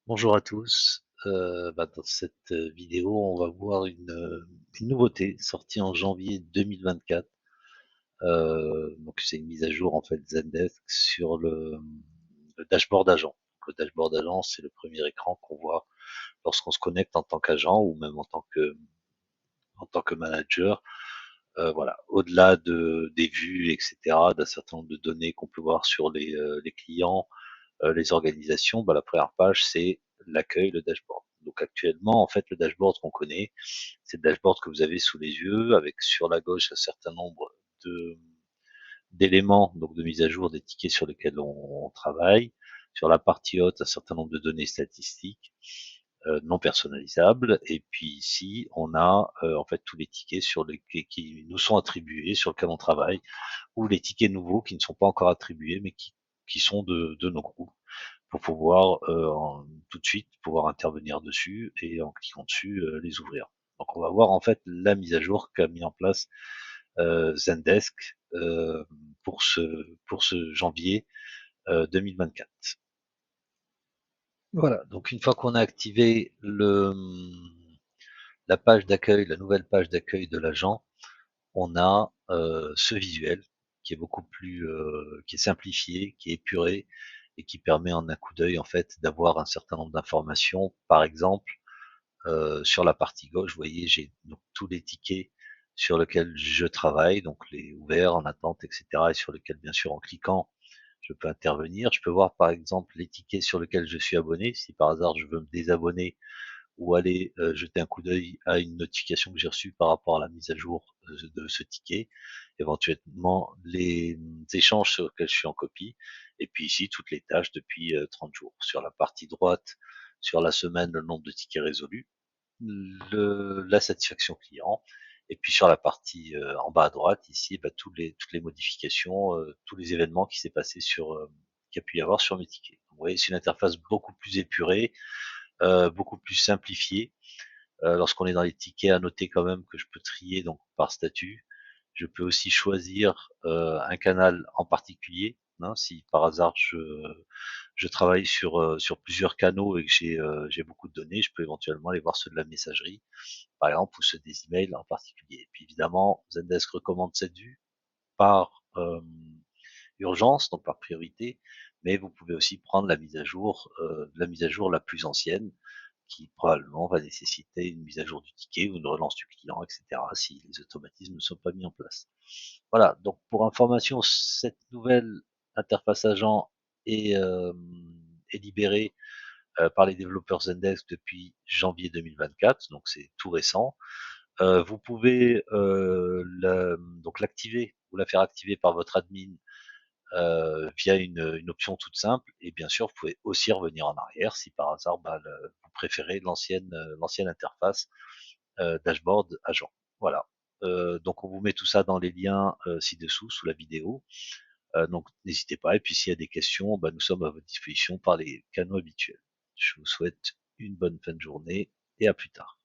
Bonjour à tous. Dans cette vidéo, on va voir une nouveauté sortie en janvier 2024. Donc c'est une mise à jour en fait Zendesk sur le dashboard agent. Donc, le dashboard agent, c'est le premier écran qu'on voit lorsqu'on se connecte en tant qu'agent ou même en tant que manager. Voilà, au-delà des vues, etc., d'un certain nombre de données qu'on peut voir sur les clients, les organisations, la première page, c'est l'accueil, le dashboard. Donc actuellement, en fait, le dashboard qu'on connaît, c'est le dashboard que vous avez sous les yeux, avec sur la gauche un certain nombre de d'éléments, donc de mise à jour des tickets sur lesquels on travaille. Sur la partie haute, un certain nombre de données statistiques non personnalisables. Et puis ici, on a en fait tous les tickets qui nous sont attribués, sur lesquels on travaille, ou les tickets nouveaux qui ne sont pas encore attribués, mais qui sont de nos groupes pour pouvoir tout de suite pouvoir intervenir dessus et en cliquant dessus les ouvrir. Donc on va voir en fait la mise à jour qu'a mis en place Zendesk pour ce janvier 2024. Voilà, donc une fois qu'on a activé la page d'accueil, la nouvelle page d'accueil de l'agent, on a ce visuel qui est qui est simplifié, qui est épuré et qui permet en un coup d'œil en fait d'avoir un certain nombre d'informations. Par exemple, sur la partie gauche, vous voyez, j'ai donc tous les tickets sur lesquels je travaille, donc les ouverts, en attente, etc. et sur lesquels, bien sûr, en cliquant, je peux intervenir. Je peux voir, par exemple, les tickets sur lesquels je suis abonné. Si par hasard je veux me désabonner ou aller jeter un coup d'œil à une notification que j'ai reçue par rapport à la mise à jour de ce ticket, éventuellement les échanges sur lesquels je suis en copie, et puis ici toutes les tâches depuis 30 jours. Sur la partie droite, sur la semaine, le nombre de tickets résolus, la satisfaction client, et puis sur la partie en bas à droite, ici, toutes les modifications, tous les événements qui s'est passé qu'il y a pu y avoir sur mes tickets. Vous voyez, c'est une interface beaucoup plus épurée, beaucoup plus simplifiée. Lorsqu'on est dans les tickets, à noter quand même que je peux trier donc par statut. Je peux aussi choisir un canal en particulier. Hein, si par hasard je travaille sur plusieurs canaux et que j'ai beaucoup de données, je peux éventuellement aller voir ceux de la messagerie, par exemple, ou ceux des emails en particulier. Et puis évidemment, Zendesk recommande cette vue par urgence, donc par priorité, mais vous pouvez aussi prendre la mise à jour la plus ancienne, qui probablement va nécessiter une mise à jour du ticket ou une relance du client, etc., si les automatismes ne sont pas mis en place. Voilà, donc pour information, cette nouvelle interface agent est, euh, est libérée par les développeurs Zendesk depuis janvier 2024, donc c'est tout récent. Vous pouvez donc l'activer ou la faire activer par votre admin via une option toute simple. Et bien sûr, vous pouvez aussi revenir en arrière si par hasard vous préférez l'ancienne interface dashboard agent. Voilà. Donc on vous met tout ça dans les liens ci-dessous sous la vidéo. Donc n'hésitez pas. Et puis s'il y a des questions, nous sommes à votre disposition par les canaux habituels. Je vous souhaite une bonne fin de journée et à plus tard.